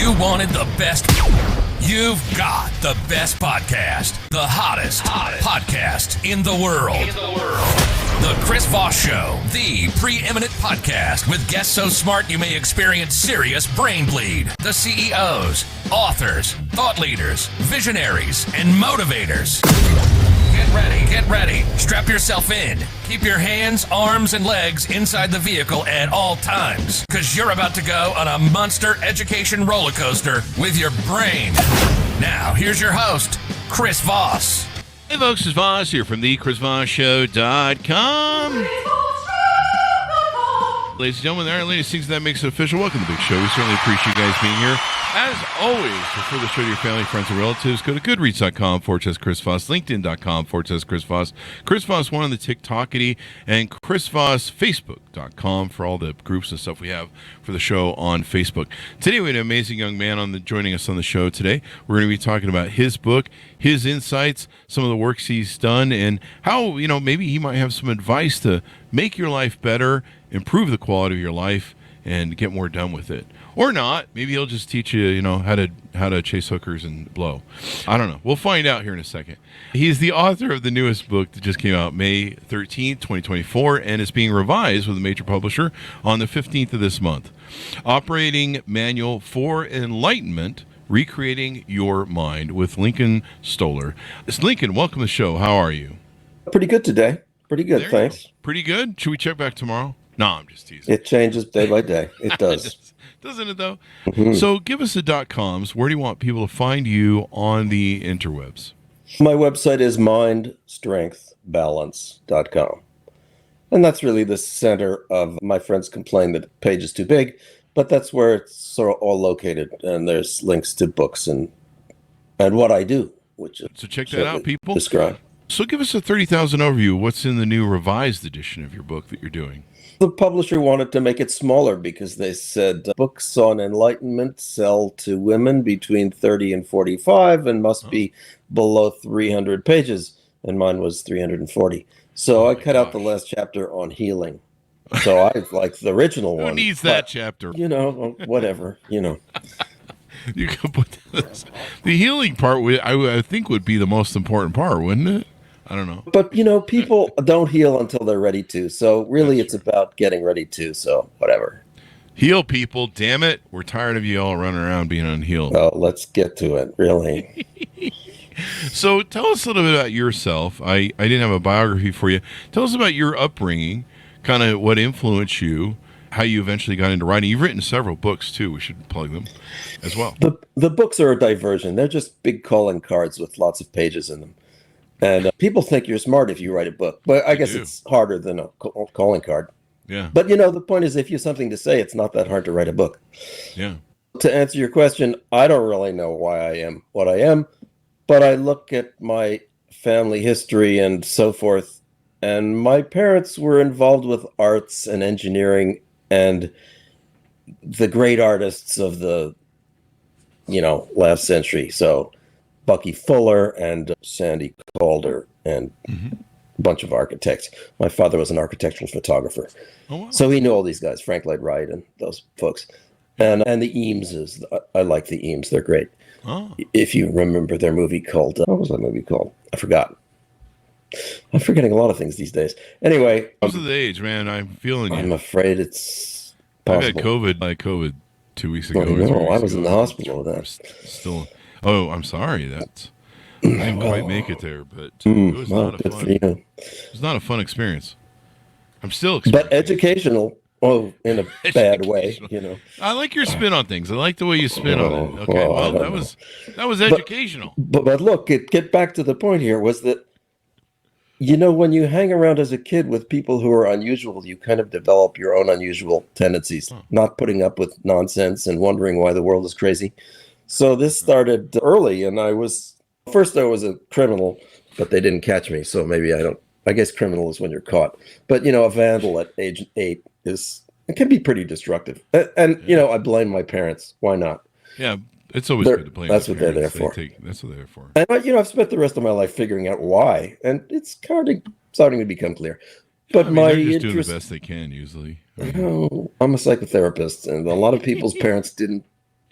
you wanted the best, you've got the best podcast. The hottest podcast in the world. The Chris Voss Show, the preeminent podcast with guests so smart you may experience serious brain bleed. The CEOs, authors, thought leaders, visionaries, and motivators. Get ready. Strap yourself in. Keep your hands, arms, and legs inside the vehicle at all times, because you're about to go on a monster education roller coaster with your brain. Now, here's your host, Chris Voss. Hey folks, it's Voss here from the ChrisVossShow.com. Ladies and gentlemen, there are latest things that makes it official. Welcome to the big show. We certainly appreciate you guys being here. As always, refer the show to your family, friends, and relatives. Go to goodreads.com/Chris Voss, LinkedIn.com/Chris Voss, Chris Voss 1 on the TikTokity, and ChrisVossFacebook.com for all the groups and stuff we have for the show on Facebook. Today, we had an amazing young man joining us on the show today. We're going to be talking about his book, his insights, some of the works he's done, and how, maybe he might have some advice to make your life better, improve the quality of your life, and get more done with it. Or not. Maybe he'll just teach you, how to chase hookers and blow. I don't know. We'll find out here in a second. He's the author of the newest book that just came out May 13th, 2024, and is being revised with a major publisher on the 15th of this month. Operating Manual for Enlightenment, Recreating Your Mind with Lincoln Stoller. Lincoln, welcome to the show. How are you? Pretty good today. Pretty good, thanks. Pretty good? Should we check back tomorrow? No, I'm just teasing. It changes day by day. It does. Doesn't it, though? Mm-hmm. So give us the .coms. Where do you want people to find you on the interwebs? My website is mindstrengthbalance.com. And that's really the center of my friends complain that the page is too big, but that's where it's sort of all located. And there's links to books and what I do, which so check that out, people. Describe. So give us a 30,000 overview. What's in the new revised edition of your book that you're doing? The publisher wanted to make it smaller because they said books on enlightenment sell to women between 30 and 45 and must be below 300 pages. And mine was 340. So I cut out the last chapter on healing. So I like the original one. Who needs that chapter? Whatever. You can put the healing part, I think, would be the most important part, wouldn't it? I don't know. But, people don't heal until they're ready to. So really it's about getting ready to. So whatever. Heal, people. Damn it. We're tired of you all running around being unhealed. Oh, let's get to it. Really. So tell us a little bit about yourself. I didn't have a biography for you. Tell us about your upbringing, kind of what influenced you, how you eventually got into writing. You've written several books, too. We should plug them as well. The books are a diversion. They're just big calling cards with lots of pages in them. And people think you're smart if you write a book. But I guess it's harder than a calling card. Yeah. But, the point is, if you have something to say, it's not that hard to write a book. Yeah. To answer your question, I don't really know why I am what I am. But I look at my family history and so forth. And my parents were involved with arts and engineering and the great artists of the, last century. So Bucky Fuller and Sandy Calder and a bunch of architects. My father was an architectural photographer. Oh, wow. So he knew all these guys, Frank Lloyd Wright and those folks. And the Eameses. I like the Eames. They're great. Oh. If you remember their movie called, what was that movie called? I forgot. I'm forgetting a lot of things these days. Anyway. Because of the age, man, I'm feeling you. I'm afraid it's possible. I had COVID 2 weeks ago. No, I was in the hospital with that. Still. Oh, I'm sorry. I didn't quite make it there, but it was not a fun. It was not a fun experience. I'm still but educational. Oh, in a bad way, I like your spin on things. I like the way you spin on it. Okay, well that was educational. But look, get back to the point here was that, when you hang around as a kid with people who are unusual, you kind of develop your own unusual tendencies, not putting up with nonsense and wondering why the world is crazy. So this started early, and first I was a criminal, but they didn't catch me. So maybe I guess criminal is when you're caught. But, a vandal at age 8 it can be pretty destructive. And I blame my parents. Why not? Yeah, it's always good to blame. That's what they're there for. That's what they're there for. And, I've spent the rest of my life figuring out why. And it's starting to become clear. But they're just doing the best they can, usually. I'm a psychotherapist, and a lot of people's parents didn't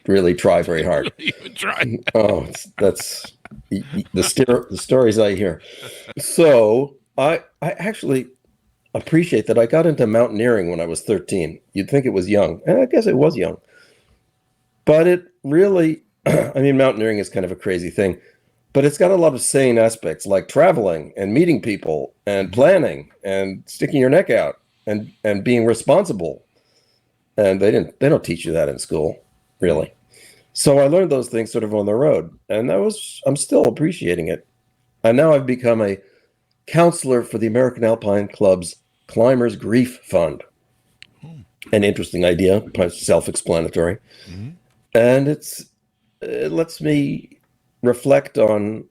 really try very hard. Even try. Oh, that's the stories I hear. So I actually appreciate that I got into mountaineering when I was 13. You'd think it was young, and I guess it was young. But it really, I mean, mountaineering is kind of a crazy thing, but it's got a lot of sane aspects like traveling and meeting people and planning and sticking your neck out and being responsible. And they don't teach you that in school, really. So I learned those things sort of on the road, and I'm still appreciating it. And now I've become a counselor for the American Alpine Club's Climbers Grief Fund. An interesting idea, self-explanatory. Mm-hmm. And it lets me reflect on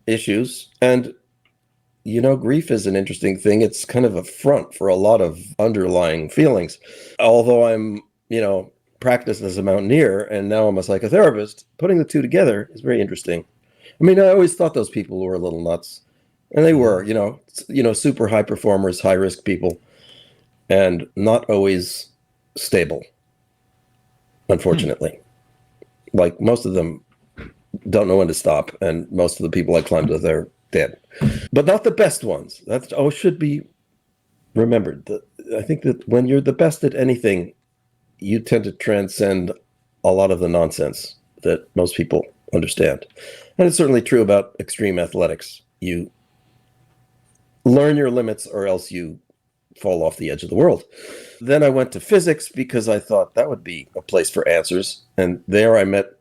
issues. And, grief is an interesting thing. It's kind of a front for a lot of underlying feelings. Although I'm, practiced as a mountaineer and now I'm a psychotherapist, putting the two together is very interesting. I mean, I always thought those people were a little nuts. And they were, super high performers, high risk people, and not always stable, unfortunately. Like most of them don't know when to stop, and most of the people I climbed with are dead. But not the best ones. That should be remembered. I think that when you're the best at anything, you tend to transcend a lot of the nonsense that most people understand. And it's certainly true about extreme athletics. You learn your limits or else you fall off the edge of the world. Then I went to physics because I thought that would be a place for answers. And there I met,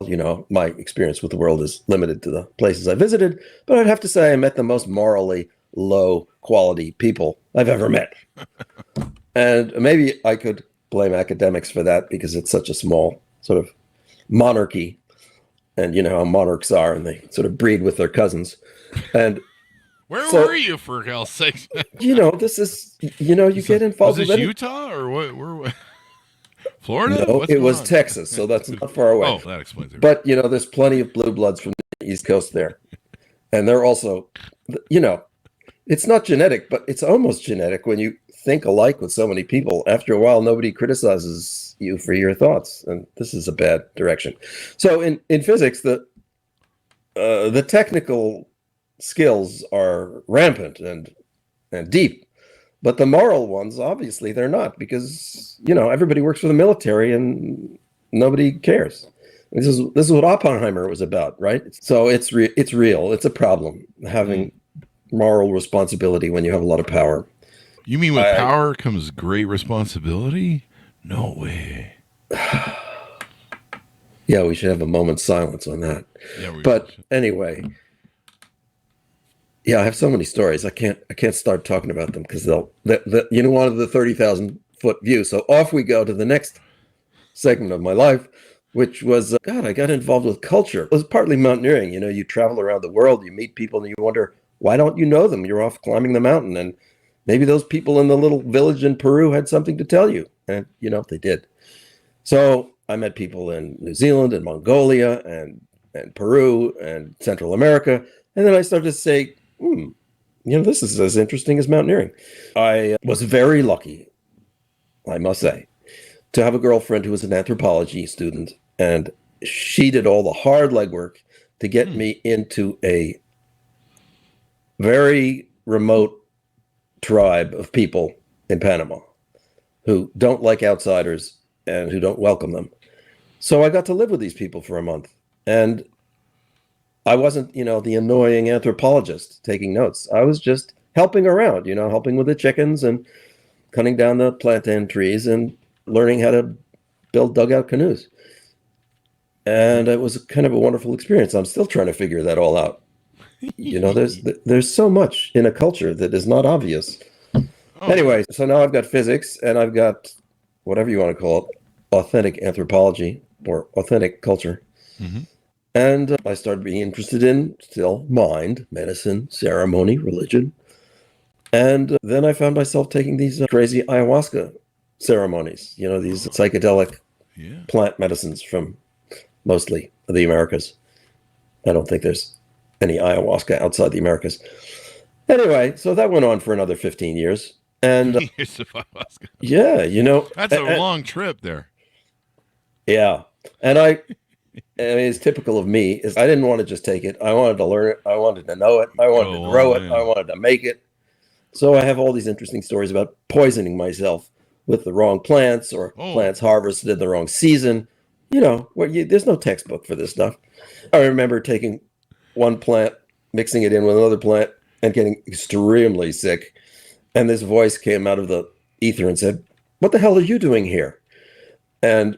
my experience with the world is limited to the places I visited, but I'd have to say I met the most morally low quality people I've ever met. And maybe I could blame academics for that because it's such a small sort of monarchy. And you know how monarchs are, and they sort of breed with their cousins. And where were you, for hell's sake? This is, you get involved with it. Was this Utah or what? Where? Florida? No, it was Texas, so that's not far away. Oh, that explains it. But, there's plenty of blue bloods from the East Coast there. And they're also, it's not genetic, but it's almost genetic when you think alike with so many people. After a while, nobody criticizes you for your thoughts, and this is a bad direction. So in physics, the technical skills are rampant and deep, but the moral ones, obviously, they're not, because everybody works for the military and nobody cares. This is what Oppenheimer was about, right? So it's real. It's a problem having moral responsibility when you have a lot of power. You mean with power comes great responsibility? No way. Yeah, we should have a moment's silence on that. Yeah, but anyway, yeah, I have so many stories. I can't start talking about them because they'll wanted the 30,000 foot view. So off we go to the next segment of my life, which was I got involved with culture. It was partly mountaineering. You travel around the world, you meet people, and you wonder, why don't you know them? You're off climbing the mountain, and maybe those people in the little village in Peru had something to tell you, and they did. So I met people in New Zealand and Mongolia and Peru and Central America, and then I started to say, this is as interesting as mountaineering. I was very lucky, I must say, to have a girlfriend who was an anthropology student, and she did all the hard legwork to get me into a very remote tribe of people in Panama who don't like outsiders and who don't welcome them. So I got to live with these people for a month, and I wasn't, the annoying anthropologist taking notes. I was just helping around, helping with the chickens and cutting down the plantain trees and learning how to build dugout canoes. And it was kind of a wonderful experience. I'm still trying to figure that all out. There's so much in a culture that is not obvious. Anyway, so now I've got physics and I've got whatever you want to call it, authentic anthropology or authentic culture. Mm-hmm. And I started being interested in still mind, medicine, ceremony, religion. And then I found myself taking these crazy ayahuasca ceremonies, these psychedelic plant medicines from mostly the Americas. I don't think there's any ayahuasca outside the Americas. Anyway, so that went on for another 15 years. And years of ayahuasca. Yeah, that's a long trip there. Yeah. And I I mean, it's typical of me, is I didn't want to just take it. I wanted to learn it. I wanted to know it. I wanted to grow it. I wanted to make it. So I have all these interesting stories about poisoning myself with the wrong plants or plants harvested in the wrong season. There's no textbook for this stuff. I remember taking one plant, mixing it in with another plant, and getting extremely sick. And this voice came out of the ether and said, "What the hell are you doing here?" And,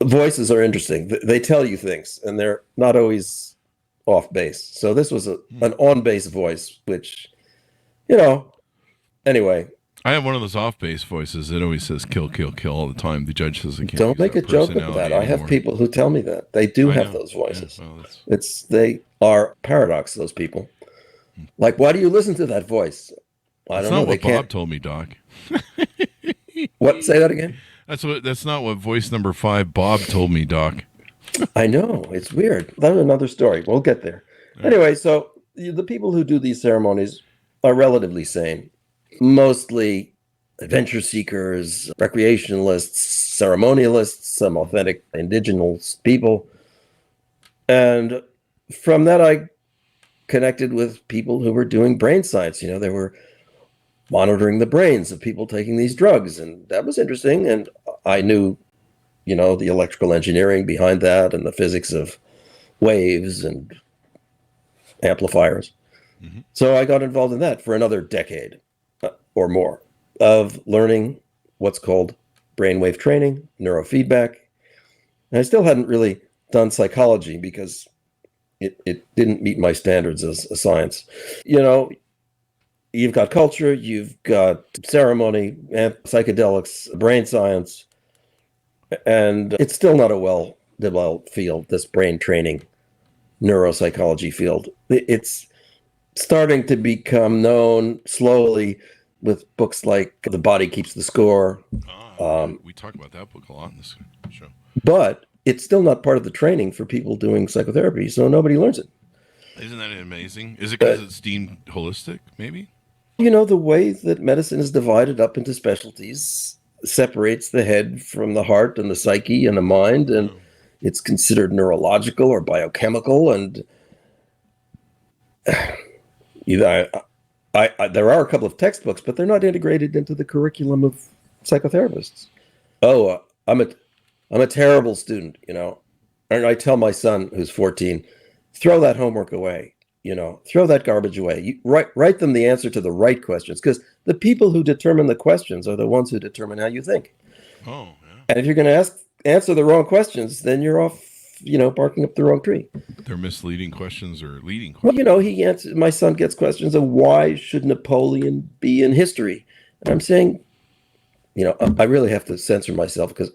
voices are interesting. They tell you things, and they're not always off base. So this was an on base voice, which, anyway. I have one of those off base voices that always says kill, kill, kill all the time. The judge says I can't. Don't make a joke of that. I have people who tell me that. They do have those voices. Yeah, well, they are paradox, those people. Like, why do you listen to that voice? I don't know. That's not what Bob told me, Doc. What? Say that again? That's not what voice number 5 Bob told me, Doc. I know. It's weird. That's another story. We'll get there. Anyway, so the people who do these ceremonies are relatively sane. Mostly adventure seekers, recreationalists, ceremonialists, some authentic indigenous people. And from that, I connected with people who were doing brain science. They were monitoring the brains of people taking these drugs. And that was interesting. And I knew, the electrical engineering behind that and the physics of waves and amplifiers. Mm-hmm. So I got involved in that for another decade or more of learning what's called brainwave training, neurofeedback. And I still hadn't really done psychology because it didn't meet my standards as a science. You've got culture, you've got ceremony, and psychedelics, brain science, and it's still not a well-developed field, this brain training, neuropsychology field. It's starting to become known slowly with books like The Body Keeps the Score. We talk about that book a lot in this show. But it's still not part of the training for people doing psychotherapy, so nobody learns it. Isn't that amazing? Is it because it's deemed holistic, maybe? The way that medicine is divided up into specialties separates the head from the heart and the psyche and the mind, and it's considered neurological or biochemical. And there are a couple of textbooks, but they're not integrated into the curriculum of psychotherapists. I'm a terrible student, and I tell my son, who's 14, throw that homework away, throw that garbage away. You write them the answer to the right questions, because the people who determine the questions are the ones who determine how you think. Oh, yeah. And if you're going to answer the wrong questions, then you're off, barking up the wrong tree. They're misleading questions or leading questions. Well, my son gets questions of why should Napoleon be in history? And I'm saying, I really have to censor myself because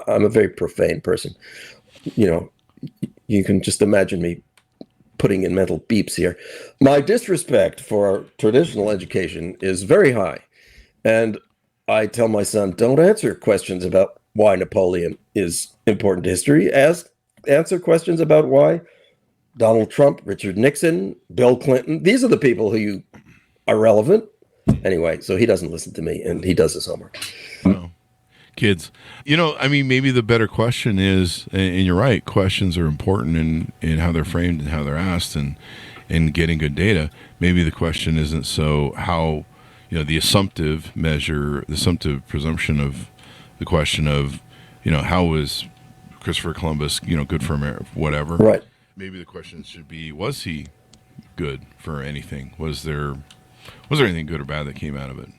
I'm a very profane person. You can just imagine me putting in mental beeps here. My disrespect for traditional education is very high. And I tell my son, don't answer questions about why Napoleon is important to history. Answer questions about why Donald Trump, Richard Nixon, Bill Clinton, these are the people who are relevant. Anyway, so he doesn't listen to me and he does his homework. No. Kids, maybe the better question is, and you're right, questions are important in how they're framed and how they're asked and getting good data. Maybe the question isn't so how, the assumptive presumption of the question of, how was Christopher Columbus, good for America, whatever. Right. Maybe the question should be, was he good for anything? Was there anything good or bad that came out of it?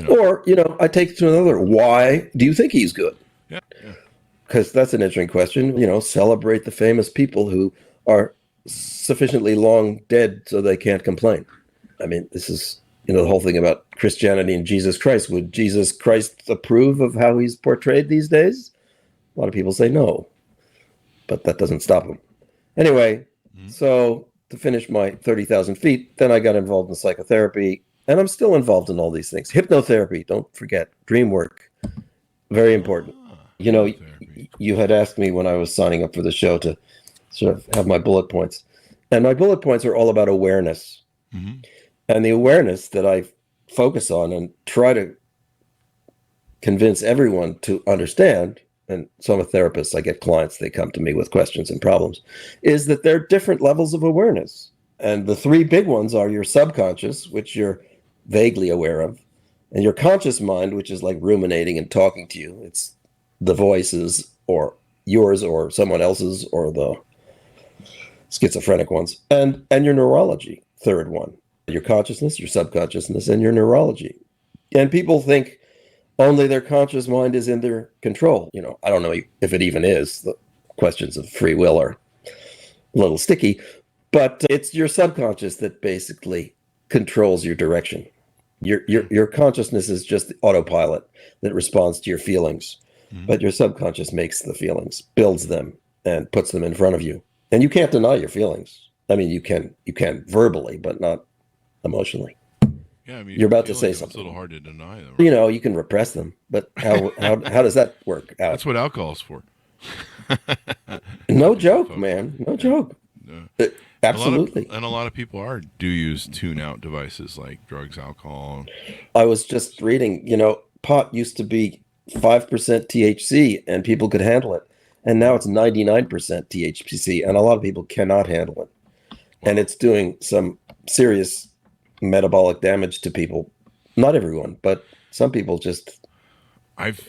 Or, I take it to another. Why do you think he's good? Yeah. Because that's an interesting question. Celebrate the famous people who are sufficiently long dead so they can't complain. This is, the whole thing about Christianity and Jesus Christ. Would Jesus Christ approve of how he's portrayed these days? A lot of people say no, but that doesn't stop him. Anyway, So to finish my 30,000 feet, then I got involved in psychotherapy, and I'm still involved in all these things. Hypnotherapy, don't forget. Dream work, very important. You had asked me when I was signing up for the show to sort of have my bullet points. And my bullet points are all about awareness. Mm-hmm. And the awareness that I focus on and try to convince everyone to understand and so I'm a therapist, I get clients, they come to me with questions and problems, is that there are different levels of awareness. And the three big ones are your subconscious, which you're vaguely aware of, and your conscious mind, which is like ruminating and talking to you. It's the voices, or yours or someone else's, or the schizophrenic ones, and your neurology, third one. Your consciousness, your subconsciousness, and your neurology. And people think only their conscious mind is in their control. I don't know if it even is. The questions of free will are a little sticky, but it's your subconscious that basically controls your direction. Your consciousness is just the autopilot that responds to your feelings, but your subconscious makes the feelings, builds them, and puts them in front of you. And you can't deny your feelings. I mean, you can verbally, but not emotionally. Yeah, I mean, you're about to say something. It's a little hard to deny them. Right? You can repress them, but how does that work out? That's what alcohol's for. No joke, man. No joke. Absolutely. A lot of people do use tune-out devices like drugs, alcohol. I was just reading, pot used to be 5% THC and people could handle it. And now it's 99% THC, and a lot of people cannot handle it. Wow. And it's doing some serious metabolic damage to people. Not everyone, but some people just I've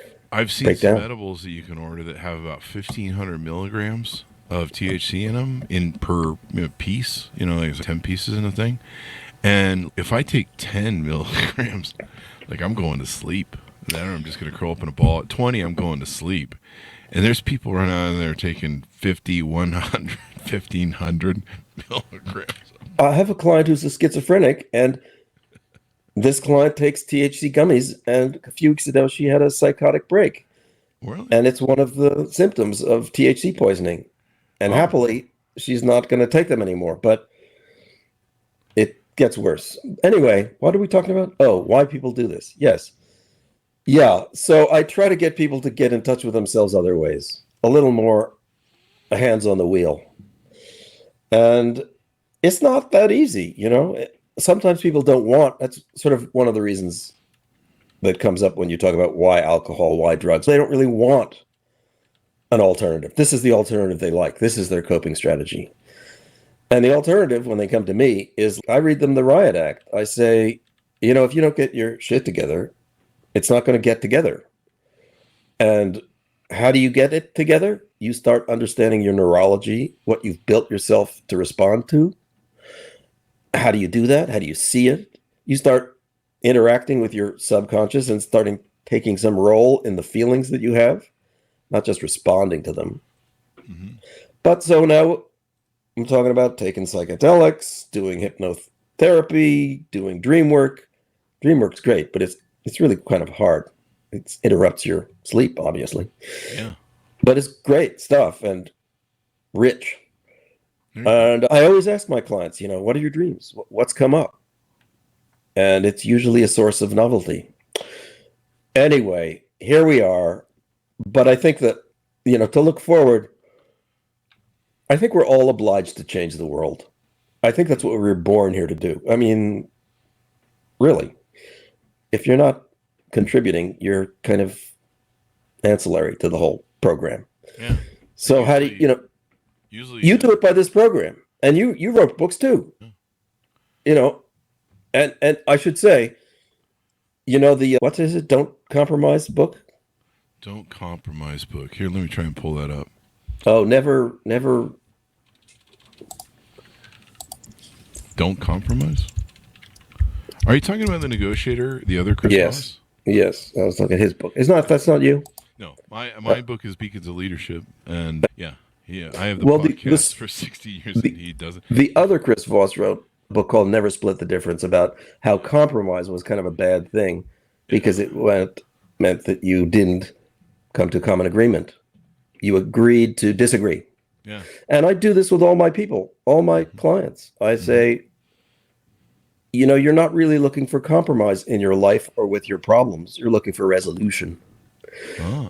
seen some edibles that you can order that have about 1,500 milligrams of THC in them per piece. There's 10 pieces in a thing. And if I take 10 milligrams, like, I'm going to sleep. Then I'm just going to curl up in a ball. At 20, I'm going to sleep. And there's people running out there taking 50, 100, 1,500 milligrams. I have a client who's a schizophrenic, and this client takes THC gummies, and a few weeks ago she had a psychotic break. Really? And it's one of the symptoms of THC poisoning. And happily, she's not going to take them anymore, but it gets worse. Anyway, what are we talking about? Oh, why people do this. Yes. Yeah, so I try to get people to get in touch with themselves other ways, a little more hands on the wheel. And it's not that easy, Sometimes people don't want, that's sort of one of the reasons that comes up when you talk about why alcohol, why drugs. They don't really want an alternative. This is the alternative they like. This is their coping strategy. And the alternative, when they come to me, is I read them the riot act. I say, if you don't get your shit together, it's not going to get together. And how do you get it together? You start understanding your neurology, what you've built yourself to respond to. How do you do that? How do you see it? You start interacting with your subconscious and taking some role in the feelings that you have, not just responding to them. Mm-hmm. But so now I'm talking about taking psychedelics, doing hypnotherapy, doing dream work. Dream work's great, but it's really kind of hard. It interrupts your sleep, obviously. Yeah. But it's great stuff and rich. Mm-hmm. And I always ask my clients, what are your dreams? What's come up? And it's usually a source of novelty. Anyway, here we are. But I think that, to look forward, I think we're all obliged to change the world. I think that's what we were born here to do. I mean, really. If you're not contributing, you're kind of ancillary to the whole program. Yeah. So usually, how do you, you do it by this program, and you wrote books too, and I should say, the, what is it? Don't Compromise book. Don't Compromise book. Here, let me try and pull that up. Oh, never. Don't Compromise? Are you talking about The Negotiator, the other Chris Voss? Yes. I was looking at his book. That's not you? No. My book is Beacons of Leadership. And yeah. I have the podcast for 60 years and he doesn't. The other Chris Voss wrote a book called Never Split the Difference about how compromise was kind of a bad thing because it meant that you didn't come to common agreement. You agreed to disagree. Yeah. And I do this with all my people, all my clients. I say, you're not really looking for compromise in your life or with your problems. You're looking for resolution. Oh.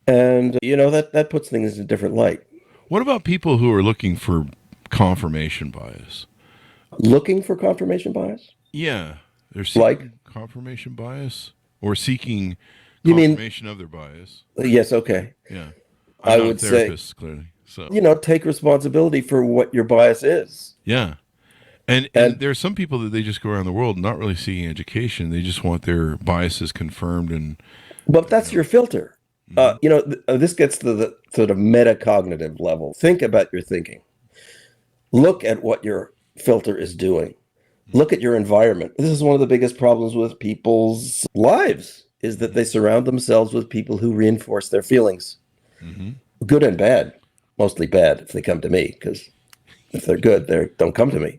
And, that puts things in a different light. What about people who are looking for confirmation bias? Looking for confirmation bias? Yeah. They're seeking confirmation bias or seeking You mean confirmation of their bias. yes? Okay. Yeah. I I'm not would a say, therapist, clearly. So take responsibility for what your bias is. yeah. And And there are some people that they just go around the world not really seeking education. They just want their biases confirmed. And but that's your filter. This gets to the sort of metacognitive level. Think about your thinking. Look at what your filter is doing. Look at your environment. This is one of the biggest problems with people's lives, is that they surround themselves with people who reinforce their feelings. Good and bad. Mostly bad if they come to me, because if they're good, they don't come to me.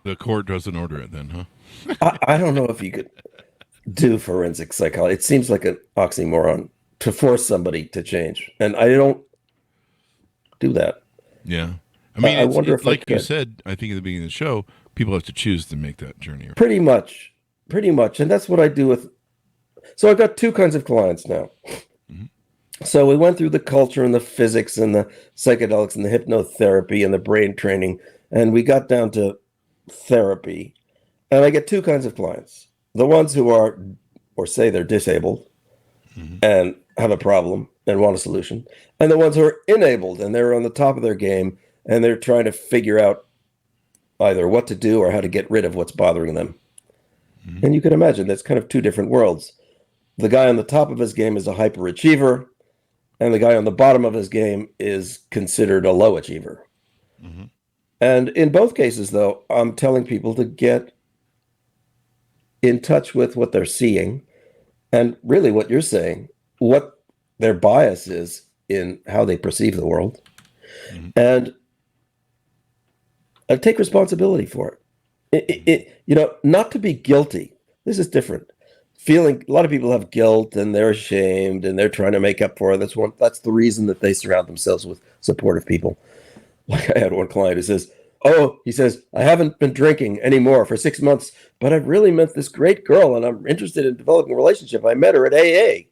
the court doesn't order it then, huh? I don't know if you could do forensic psychology. It seems like an oxymoron to force somebody to change. And I don't do that. Yeah. I mean, I wonder if I like you could. said, I think at the beginning of the show, people have to choose to make that journey. Pretty much. And that's what I do with. So I've got two kinds of clients now. So we went through the culture and the physics and the psychedelics and the hypnotherapy and the brain training, and we got down to therapy. And I get two kinds of clients. The ones who are, or say they're disabled and have a problem and want a solution, and the ones who are enabled and they're on the top of their game and they're trying to figure out either what to do or how to get rid of what's bothering them. And you can imagine that's kind of two different worlds. The guy on the top of his game is a hyperachiever, and the guy on the bottom of his game is considered a low achiever. And in both cases, though, I'm telling people to get in touch with what they're seeing and really what you're saying, what their bias is in how they perceive the world, and take responsibility for it. Not to be guilty. This is different. Feeling, a lot of people have guilt and they're ashamed and they're trying to make up for it. That's the reason that they surround themselves with supportive people. Like I had one client who says, I haven't been drinking anymore for 6 months, but I've really met this great girl and I'm interested in developing a relationship. I met her at AA.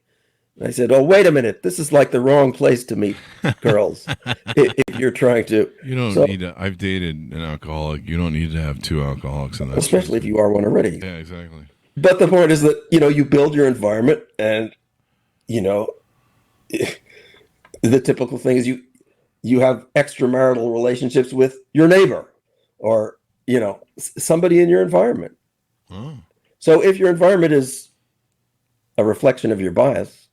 And I said, oh, wait a minute. This is like the wrong place to meet girls if you're trying to. You don't need to. I've dated an alcoholic. You don't need to have two alcoholics in that. Especially if you are one already. Yeah, exactly. But the point is that, you build your environment and, the typical thing is you have extramarital relationships with your neighbor or, somebody in your environment. So if your environment is a reflection of your bias,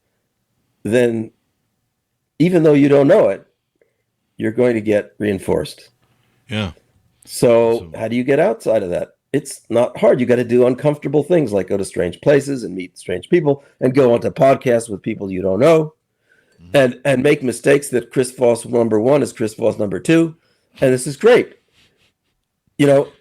then even though you don't know it, you're going to get reinforced. Yeah. So how do you get outside of that? It's not hard. You got to do uncomfortable things like go to strange places and meet strange people and go onto podcasts with people you don't know and make mistakes that Chris Voss number 1 is Chris Voss number 2. And this is great. It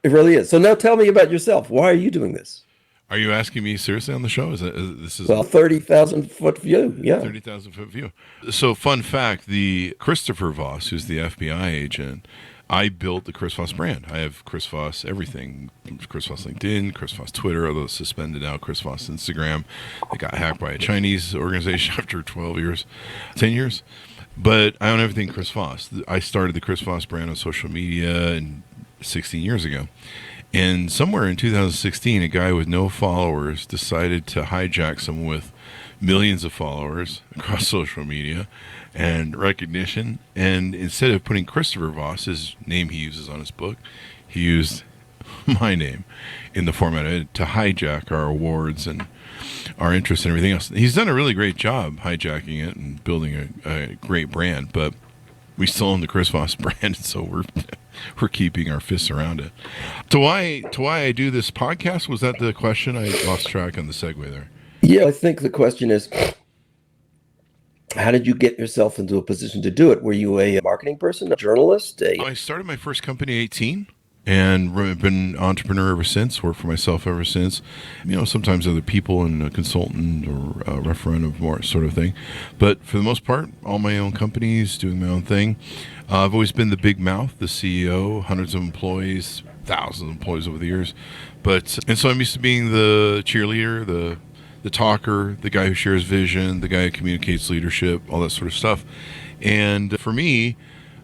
really is. So now tell me about yourself. Why are you doing this? Are you asking me seriously on the show? This is 30,000 foot view. Yeah. 30,000 foot view. So fun fact, the Christopher Voss, who's the FBI agent, I built the Chris Voss brand. I have Chris Voss everything. Chris Voss LinkedIn, Chris Voss Twitter, although it's suspended now, Chris Voss Instagram. It got hacked by a Chinese organization after 10 years. But I own everything Chris Voss. I started the Chris Voss brand on social media 16 years ago. And somewhere in 2016, a guy with no followers decided to hijack someone with millions of followers across social media and recognition. And instead of putting Christopher Voss, his name he uses on his book, he used my name in the format to hijack our awards and our interests and everything else. He's done a really great job hijacking it and building a great brand, but we still own the Chris Voss brand, so we're keeping our fists around it. To why I do this podcast, was that the question? I lost track on the segue there. Yeah, I think the question is, how did you get yourself into a position to do it? Were you a marketing person, a journalist? I started my first company at 18 and I've been an entrepreneur ever since, worked for myself ever since. Sometimes other people and a consultant or a referent of more sort of thing. But for the most part, all my own companies, doing my own thing. I've always been the big mouth, the CEO, hundreds of employees, thousands of employees over the years. And so I'm used to being the cheerleader, the talker, the guy who shares vision, the guy who communicates leadership, all that sort of stuff. And for me,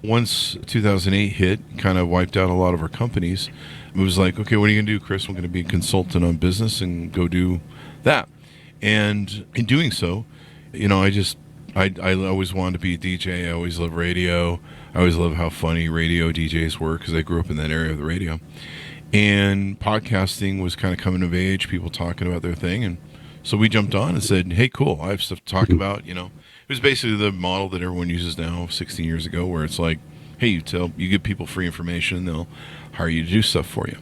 once 2008 hit, kind of wiped out a lot of our companies, it was like, okay, what are you going to do, Chris? I'm going to be a consultant on business and go do that. And in doing so, I always wanted to be a DJ. I always loved radio. I always love how funny radio DJs were because I grew up in that area of the radio. And podcasting was kind of coming of age, people talking about their thing. And so we jumped on and said, hey, cool, I have stuff to talk about. It was basically the model that everyone uses now 16 years ago, where it's like, hey, you give people free information, they'll hire you to do stuff for you.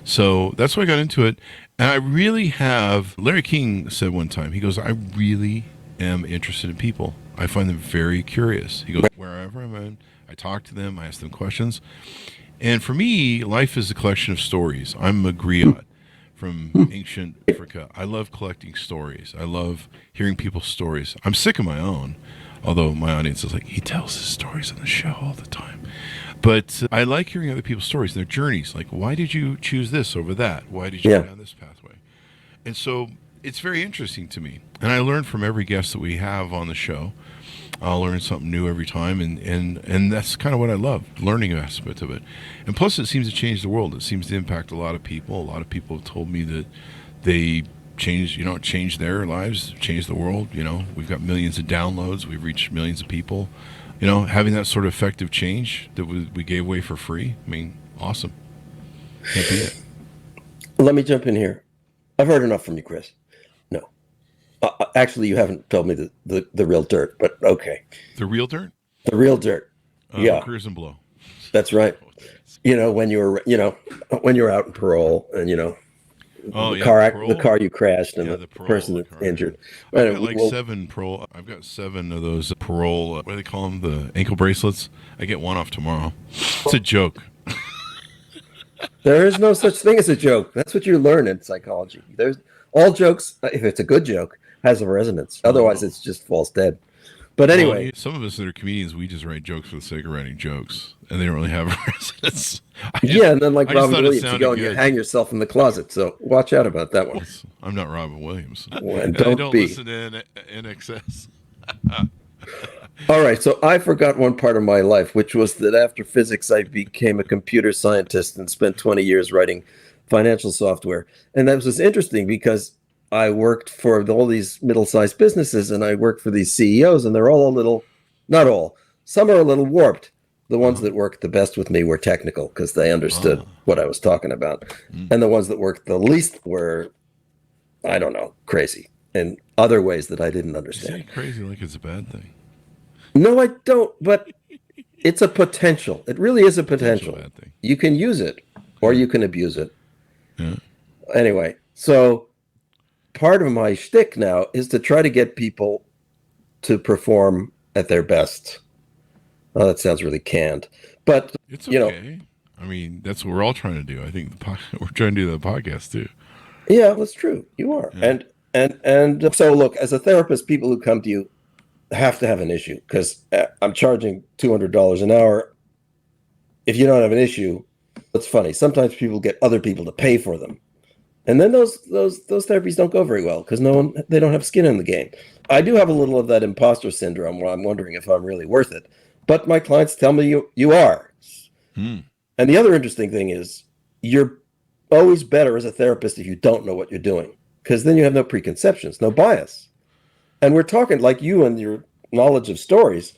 So that's why I got into it. And I really have, Larry King said one time, he goes, I really am interested in people. I find them very curious. He goes, wherever I'm in, I talk to them, I ask them questions. And for me, life is a collection of stories. I'm a griot from ancient Africa. I love collecting stories. I love hearing people's stories. I'm sick of my own, although my audience is like, he tells his stories on the show all the time. But I like hearing other people's stories, their journeys. Like, why did you choose this over that? Why did you go down this pathway? And so it's very interesting to me. And I learn from every guest that we have on the show. I'll learn something new every time. And that's kind of what I love, learning aspect of it. And plus, it seems to change the world. It seems to impact a lot of people. A lot of people have told me that they changed their lives, changed the world. We've got millions of downloads. We've reached millions of people. Having that sort of effective change that we gave away for free. I mean, awesome. Can't beat it. Let me jump in here. I've heard enough from you, Chris. No. Actually, you haven't told me the real dirt, but okay. The real dirt? The real dirt. Yeah. Cruise and blow. That's right. When you were out in parole and, the car you crashed and the person that's injured. I've got seven parole. I've got 7 of those parole. What do they call them? The ankle bracelets. I get one off tomorrow. It's a joke. There is no such thing as a joke. That's what you learn in psychology. There's all jokes. If it's a good joke, has a resonance. Otherwise, it's just false dead. But anyway, some of us that are comedians, we just write jokes for the sake of writing jokes, and they don't really have a resonance. And then like Robin Williams, you go and you hang yourself in the closet. So watch out about that one. I'm not Robin Williams. And don't be. Listen to NXS. All right, so I forgot one part of my life, which was that after physics, I became a computer scientist and spent 20 years writing financial software. And that was interesting because I worked for all these middle-sized businesses, and I worked for these CEOs, and they're all a little, not all, some are a little warped. The ones that worked the best with me were technical because they understood what I was talking about. And the ones that worked the least were, I don't know, crazy in other ways that I didn't understand. You say crazy like it's a bad thing. No, I don't, but it's a potential. It really is a potential. Bad thing. You can use it or you can abuse it. Yeah. Anyway, so part of my shtick now is to try to get people to perform at their best. Oh, that sounds really canned, but it's okay. I mean, that's what we're all trying to do. I think we're trying to do the podcast too. Yeah, that's true. You are. Yeah. And so look, as a therapist, people who come to you have to have an issue because I'm charging $200 an hour. If you don't have an issue, it's funny. Sometimes people get other people to pay for them. And then those therapies don't go very well because they don't have skin in the game. I do have a little of that imposter syndrome where I'm wondering if I'm really worth it. But my clients tell me you are. And the other interesting thing is you're always better as a therapist if you don't know what you're doing because then you have no preconceptions, no bias. And we're talking like you and your knowledge of stories.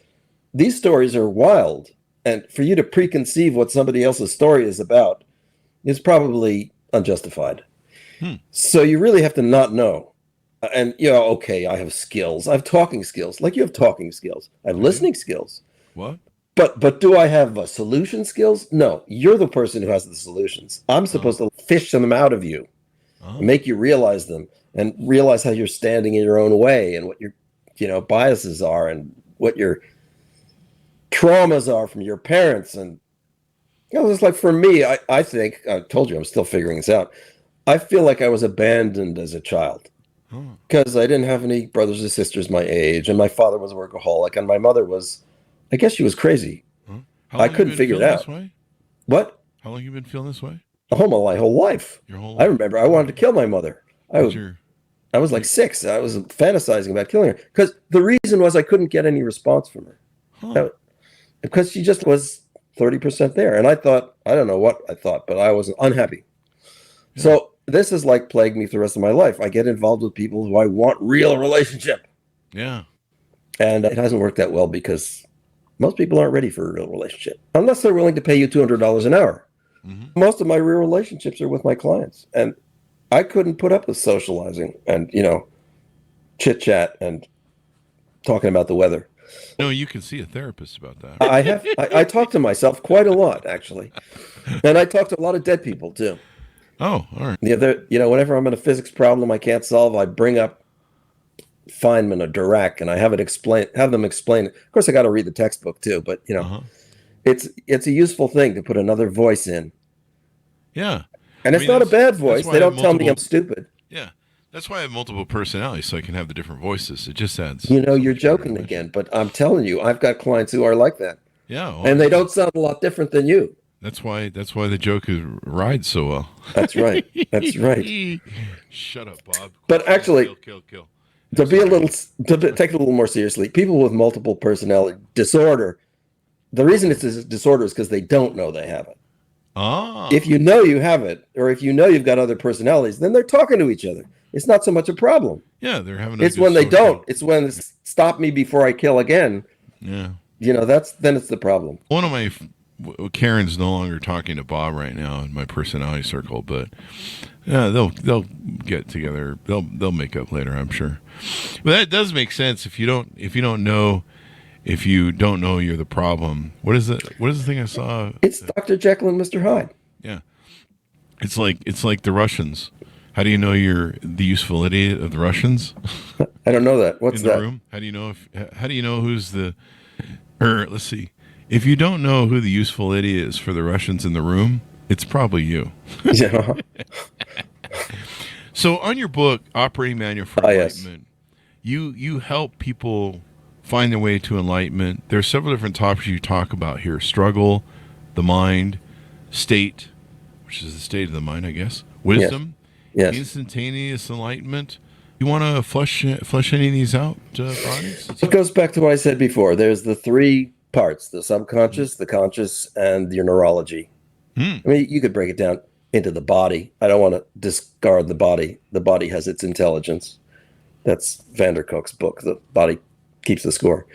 These stories are wild. And for you to preconceive what somebody else's story is about is probably unjustified. So you really have to not know. And, okay, I have skills. I have talking skills. Like you have talking skills. I have listening skills. What? But do I have solution skills? No, you're the person who has the solutions. I'm supposed to fish them out of you, make you realize them, and realize how you're standing in your own way, and what your biases are, and what your traumas are from your parents. And it's like for me, I think I told you I'm still figuring this out. I feel like I was abandoned as a child because I didn't have any brothers or sisters my age, and my father was a workaholic, and my mother was. I guess she was crazy. I couldn't figure it out. What? How long have you been feeling this way? My whole life. Your whole life? I remember I wanted to kill my mother. I was like 6. I was fantasizing about killing her because the reason was I couldn't get any response from her. Because she just was 30% there. And I thought, I don't know what I thought, but I was unhappy. Yeah. So this is like plagued me for the rest of my life. I get involved with people who I want real relationship. Yeah. And it hasn't worked that well because most people aren't ready for a real relationship unless they're willing to pay you $200 an hour. Mm-hmm. Most of my real relationships are with my clients. And I couldn't put up with socializing and, chit chat and talking about the weather. No, you can see a therapist about that. I talk to myself quite a lot, actually. And I talk to a lot of dead people, too. Oh, all right. Whenever I'm in a physics problem I can't solve, I bring up Feynman or Dirac, and I have them explain it. Of course, I got to read the textbook, too, but, it's a useful thing to put another voice in. Yeah. And it's not a bad voice. They don't tell me I'm stupid. Yeah. That's why I have multiple personalities, so I can have the different voices. It just adds. You're joking again, but I'm telling you, I've got clients who are like that. Yeah. Well, and they don't sound a lot different than you. That's why the joke rides so well. That's right. That's right. Shut up, Bob. But actually, kill. To take it a little more seriously, people with multiple personality disorder, the reason it's a disorder is because they don't know they have it. Ah. If you know you have it, or if you know you've got other personalities, then they're talking to each other. It's not so much a problem. Yeah, they're having. It's when they don't. It's when it's stop me before I kill again. Yeah. Then it's the problem. One of my Karen's no longer talking to Bob right now in my personality circle, but yeah, they'll get together. They'll make up later, I'm sure. But that does make sense if you don't know you're the problem. What is the thing I saw? It's Dr. Jekyll and Mr. Hyde. Yeah. It's like the Russians. How do you know you're the useful idiot of the Russians? I don't know that. What's in the that? Room? How do you know who's the let's see. If you don't know who the useful idiot is for the Russians in the room, it's probably you. Yeah. So on your book, Operating Manual for Enlightenment, you help people find their way to enlightenment. There are several different topics you talk about here: struggle, the mind, state, which is the state of the mind, I guess, wisdom, yes. Instantaneous enlightenment. You want to flesh any of these out for audience? It goes back to what I said before. There's the three parts: the subconscious, the conscious, and your neurology. I mean, you could break it down into the body. I don't want to discard the body. The body has its intelligence. That's Vanderkook's book. The body keeps the score.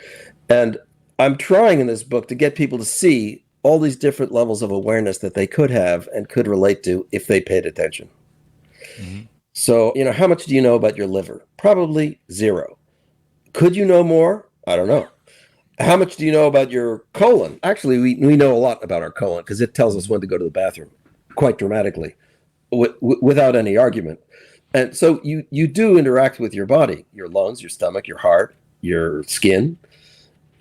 And I'm trying in this book to get people to see all these different levels of awareness that they could have and could relate to if they paid attention. Mm-hmm. So, how much do you know about your liver? Probably 0. Could you know more? I don't know. How much do you know about your colon? Actually, we know a lot about our colon because it tells us when to go to the bathroom quite dramatically without any argument. And so you do interact with your body, your lungs, your stomach, your heart, your skin,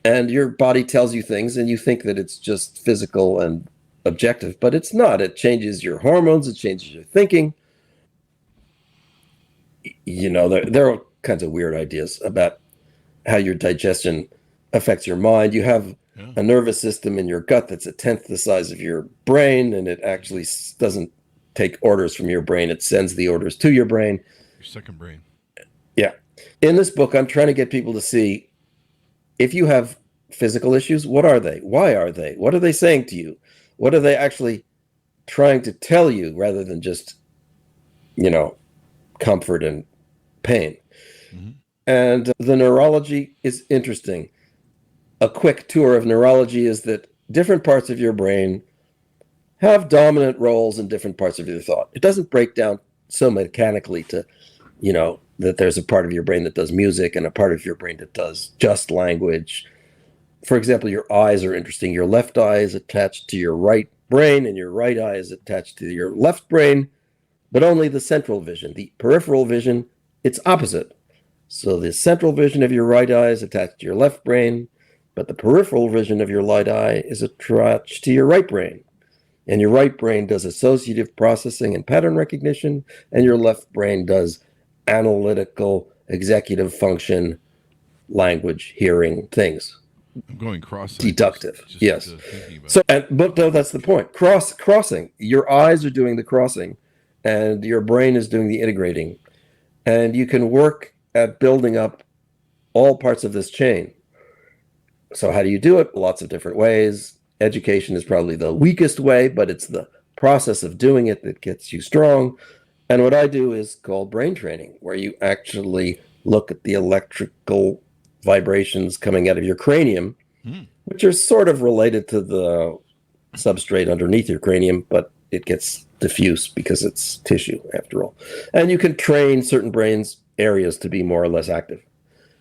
and your body tells you things and you think that it's just physical and objective, but it's not. It changes your hormones. It changes your thinking. There are all kinds of weird ideas about how your digestion affects your mind. You have a nervous system in your gut that's 1/10 the size of your brain, and it actually doesn't take orders from your brain. It sends the orders to your brain. Your second brain. Yeah. In this book, I'm trying to get people to see if you have physical issues, what are they? Why are they? What are they saying to you? What are they actually trying to tell you rather than just, comfort and pain? Mm-hmm. And the neurology is interesting. A quick tour of neurology is that different parts of your brain have dominant roles in different parts of your thought. It doesn't break down so mechanically to, that there's a part of your brain that does music and a part of your brain that does just language. For example, your eyes are interesting. Your left eye is attached to your right brain and your right eye is attached to your left brain, but only the central vision. The peripheral vision, it's opposite. So the central vision of your right eye is attached to your left brain, but the peripheral vision of your right eye is attached to your right brain. And your right brain does associative processing and pattern recognition, and your left brain does analytical, executive function, language, hearing, things. I'm going cross. Deductive, yes. But no, that's the point. Crossing. Your eyes are doing the crossing, and your brain is doing the integrating. And you can work at building up all parts of this chain. So how do you do it? Lots of different ways. Education is probably the weakest way, but it's the process of doing it that gets you strong. And what I do is called brain training, where you actually look at the electrical vibrations coming out of your cranium, which are sort of related to the substrate underneath your cranium, but it gets diffuse because it's tissue after all. And you can train certain brains areas to be more or less active.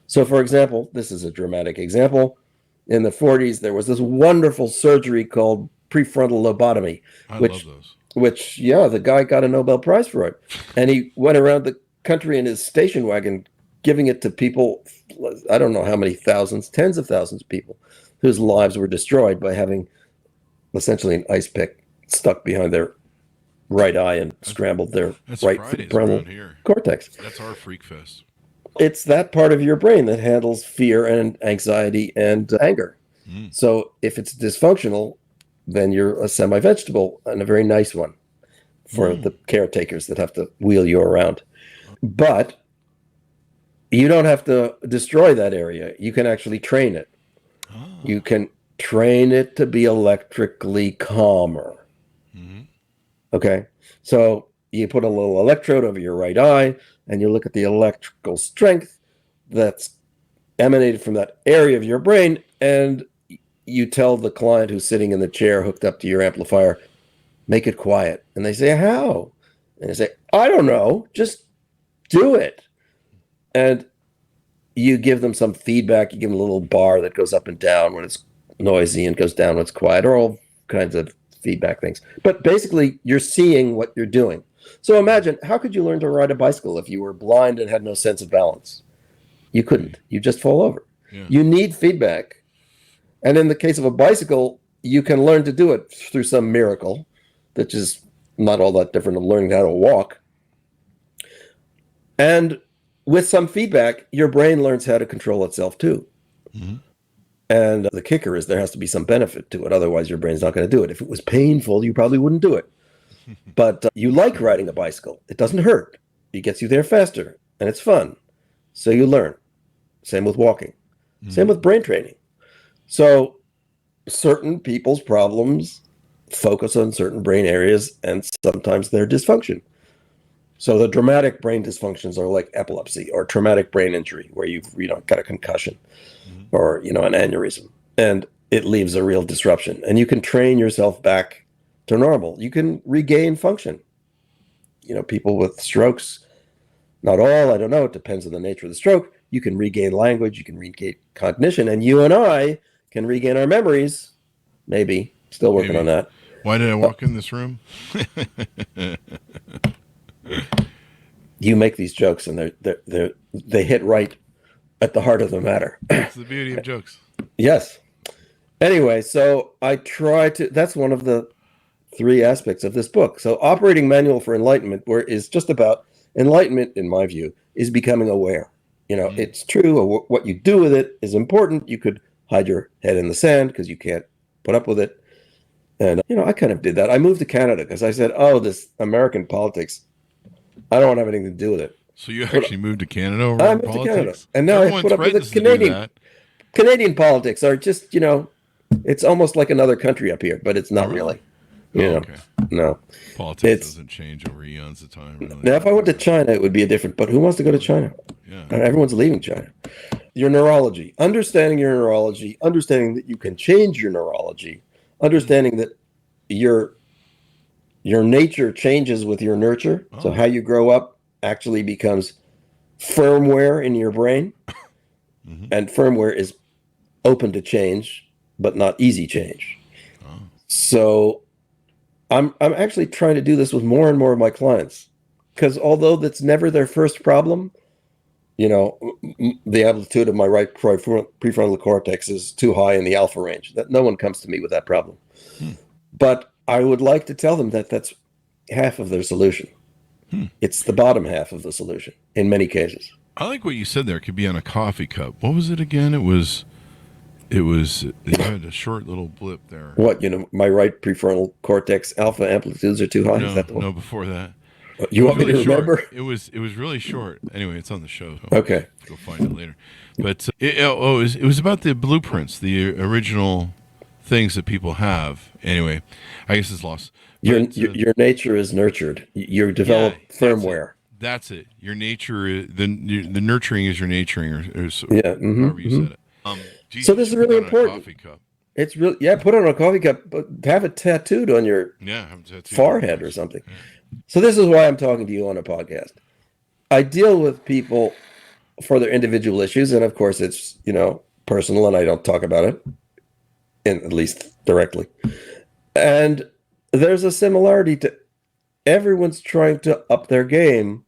So for example, this is a dramatic example. In the 40s, there was this wonderful surgery called prefrontal lobotomy. I love those. Which, the guy got a Nobel Prize for it. And he went around the country in his station wagon giving it to people, I don't know how many thousands, tens of thousands of people whose lives were destroyed by having essentially an ice pick stuck behind their right eye and scrambled their right frontal cortex. That's our freak fest. It's that part of your brain that handles fear and anxiety and anger. So if it's dysfunctional, then you're a semi-vegetable, and a very nice one for the caretakers that have to wheel you around. But you don't have to destroy that area. You can actually train it. You can train it to be electrically calmer. Okay? So you put a little electrode over your right eye, and you look at the electrical strength that's emanated from that area of your brain, and you tell the client who's sitting in the chair hooked up to your amplifier, make it quiet. And they say, how? And they say, I don't know, just do it. And you give them some feedback. You give them a little bar that goes up and down when it's noisy and goes down when it's quiet, or all kinds of feedback things. But basically, you're seeing what you're doing. So imagine, how could you learn to ride a bicycle if you were blind and had no sense of balance? You couldn't. You just fall over. Yeah. You need feedback. And in the case of a bicycle, you can learn to do it through some miracle, which is not all that different from learning how to walk. And with some feedback, your brain learns how to control itself too. And the kicker is there has to be some benefit to it. Otherwise, your brain's not going to do it. If it was painful, you probably wouldn't do it. But you like riding a bicycle. It doesn't hurt. It gets you there faster, and it's fun. So you learn. Same with walking. Same with brain training. So certain people's problems focus on certain brain areas, and sometimes they're dysfunction. So the dramatic brain dysfunctions are like epilepsy or traumatic brain injury, where you've got a concussion or an aneurysm, and it leaves a real disruption. And you can train yourself back to normal. You can regain function. People with strokes, not all, I don't know, it depends on the nature of the stroke. You can regain language, you can regain cognition, and you and I can regain our memories. Maybe. Still working on that. Why did I walk in this room? You make these jokes, and they hit right at the heart of the matter. That's the beauty of jokes. Yes. Anyway, so I try to, that's one of the 3 aspects of this book. So Operating Manual for Enlightenment, where is just about enlightenment, in my view, is becoming aware. It's true. What you do with it is important. You could hide your head in the sand because you can't put up with it. And, I kind of did that. I moved to Canada because I said, this American politics, I don't want to have anything to do with it. So you actually moved to Canada over I moved politics? to Canada. And now I put up with the Canadian politics are just, it's almost like another country up here, but it's not really. Okay. No. Politics doesn't change over eons of time. Really. Now, if I went to China, it would be different. But who wants to go to China? Yeah. Everyone's leaving China. Your neurology, understanding your neurology, understanding that you can change your neurology, understanding that your nature changes with your nurture. So how you grow up actually becomes firmware in your brain. And firmware is open to change, but not easy change. So I'm actually trying to do this with more and more of my clients, because although that's never their first problem, the amplitude of my right prefrontal cortex is too high in the alpha range. That no one comes to me with that problem. But I would like to tell them that that's half of their solution. It's the bottom half of the solution in many cases. I like what you said there. It could be on a coffee cup. What was it again? It was you had a short little blip there. What, my right prefrontal cortex alpha amplitudes are too high? Is that the one? No, before that. You want me to remember? It was really short. Anyway, it's on the show. So okay. Go find it later. But it was about the blueprints, the original things that people have. Anyway, I guess it's lost. Your But, your nature is nurtured. You develop firmware. That's it. Your nature is the nurturing is your naturing, or however you said it. Geez, So this is really important. Coffee cup. It's really, put it on a coffee cup, but have it tattooed on your have a tattoo forehead or something. Yeah. So this is why I'm talking to you on a podcast. I deal with people for their individual issues, and of course it's, personal, and I don't talk about it, at least directly. And there's a similarity to everyone's trying to up their game,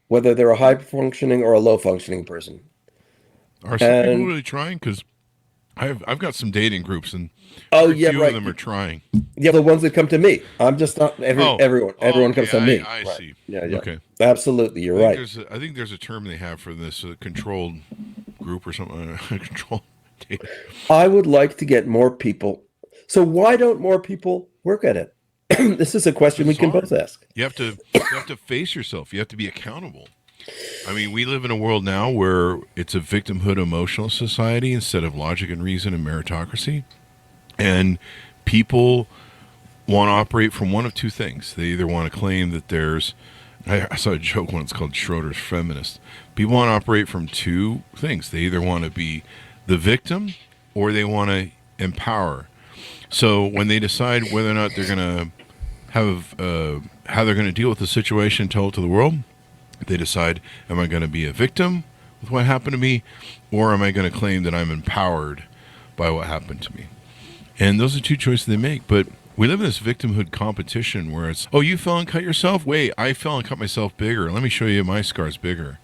whether they're a high functioning or a low functioning person. Are some people really trying? Because I've got some dating groups, and a few of them are trying. Yeah, the ones that come to me. I'm just not everyone. Everyone comes to me. I see. Yeah. Okay. Absolutely, you're right. I think there's a term they have for this, a controlled group or something. Controlled dating. I would like to get more people. So why don't more people work at it? This is a question we can both ask. You have to face yourself. You have to be accountable. I mean, we live in a world now where it's a victimhood emotional society instead of logic and reason and meritocracy. And people want to operate from one of two things. They either want to claim that I saw a joke once called Schroeder's feminist. People want to operate from two things. They either want to be the victim or they want to empower. So when they decide whether or not they're going to have how they're going to deal with the situation, tell it to the world, they decide, am I going to be a victim with what happened to me, or am I going to claim that I'm empowered by what happened to me? And those are two choices they make. But we live in this victimhood competition where it's, oh, you fell and cut yourself? Wait, I fell and cut myself bigger. Let me show you my scars bigger.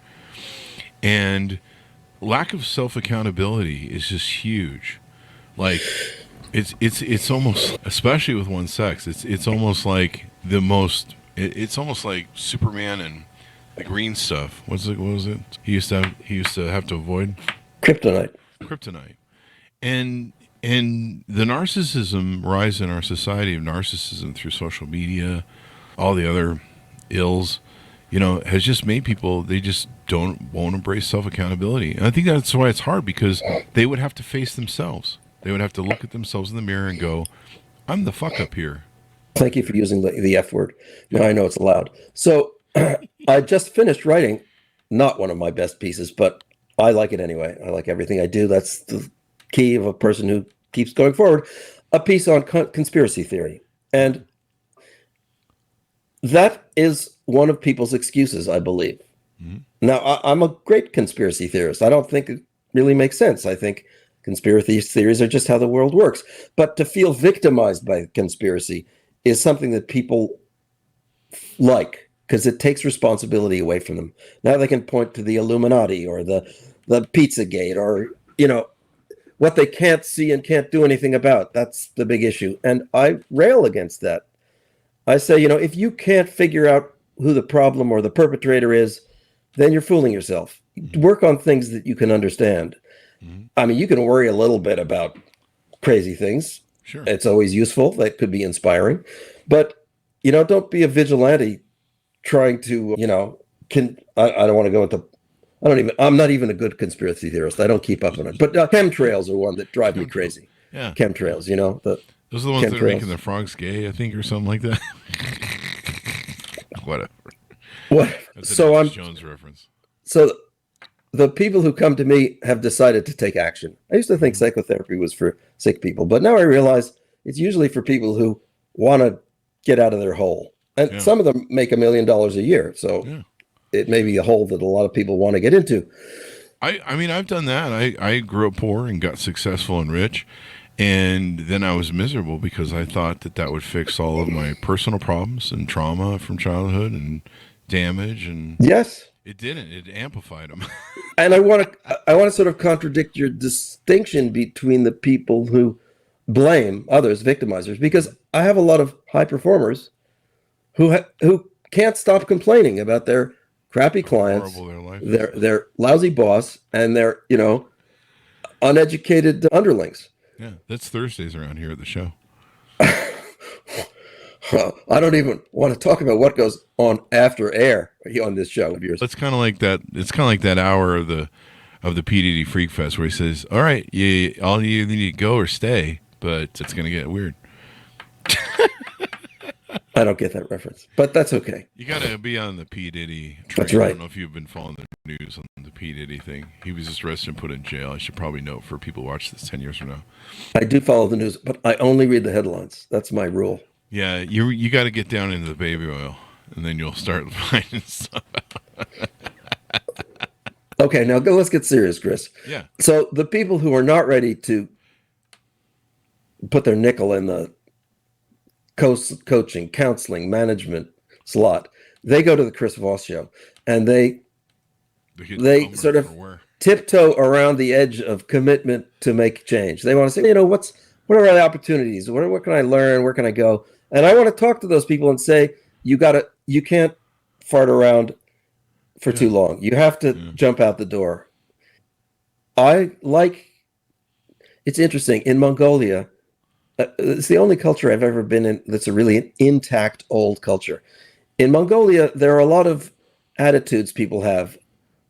And lack of self-accountability is just huge. Like, it's almost, especially with one sex, it's almost like it's almost like Superman and the green stuff. What was it? He used to have to avoid kryptonite. And the narcissism rise in our society of narcissism through social media, all the other ills, has just made people, they just won't embrace self-accountability. And I think that's why it's hard, because they would have to face themselves. They would have to look at themselves in the mirror and go, I'm the fuck up here. Thank you for using the F word. Now I know it's allowed. So I just finished writing, not one of my best pieces, but I like it anyway. I like everything I do. That's the key of a person who keeps going forward. A piece on conspiracy theory. And that is one of people's excuses, I believe. Mm-hmm. Now, I'm a great conspiracy theorist. I don't think it really makes sense. I think conspiracy theories are just how the world works. But to feel victimized by conspiracy is something that people like, because it takes responsibility away from them. Now they can point to the Illuminati or the Pizzagate or, what they can't see and can't do anything about. That's the big issue. And I rail against that. I say, if you can't figure out who the problem or the perpetrator is, then you're fooling yourself. Work on things that you can understand. Mm-hmm. I mean, you can worry a little bit about crazy things. Sure. It's always useful. That could be inspiring. But, don't be a vigilante trying to, I don't want to go into, I'm not even a good conspiracy theorist. I don't keep up on it. But chemtrails are one that drive me crazy. Yeah. Chemtrails, those are the ones that are making the frogs gay, I think, or something like that. Whatever. What? So I'm Jones reference. So the people who come to me have decided to take action. I used to think psychotherapy was for sick people, but now I realize it's usually for people who want to get out of their hole. And some of them make $1 million a year. So it may be a hole that a lot of people want to get into. I mean, I've done that. I grew up poor and got successful and rich. And then I was miserable because I thought that would fix all of my personal problems and trauma from childhood and damage. And yes, it didn't. It amplified them. And I want to sort of contradict your distinction between the people who blame others, victimizers, because I have a lot of high performers who can't stop complaining about their crappy clients, their lousy boss, and their uneducated underlings. Yeah, that's Thursdays around here at the show. I don't even want to talk about what goes on after air on this show of yours. It's kind of like that. It's kind of like that hour of the PDD Freak Fest where he says, "All right, all you need to go or stay, but it's going to get weird. I don't get that reference, but that's okay. You got to be on the P. Diddy train. That's right. I don't know if you've been following the news on the P. Diddy thing. He was just arrested and put in jail. I should probably note for people who watch this 10 years from now. I do follow the news, but I only read the headlines. That's my rule. Yeah, you got to get down into the baby oil, and then you'll start finding stuff out. Okay, now let's get serious, Chris. Yeah. So the people who are not ready to put their nickel in the coaching, counseling, management slot, they go to the Chris Voss Show, and they sort of tiptoe around the edge of commitment to make change. They want to say, what are the opportunities? What can I learn? Where can I go? And I want to talk to those people and say, you can't fart around for too long. You have to jump out the door. It's interesting. In Mongolia, it's the only culture I've ever been in that's a really intact old culture. In Mongolia, there are a lot of attitudes people have,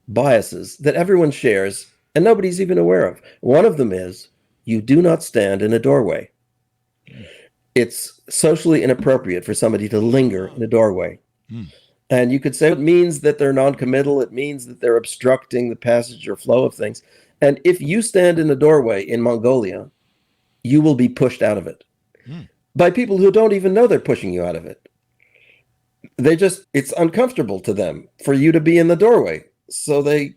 biases that everyone shares and nobody's even aware of. One of them is you do not stand in a doorway. It's socially inappropriate for somebody to linger in a doorway. And you could say it means that they're non-committal. It means that they're obstructing the passage or flow of things. And if you stand in a doorway in Mongolia, you will be pushed out of it by people who don't even know they're pushing you out of it. It's uncomfortable to them for you to be in the doorway. So they,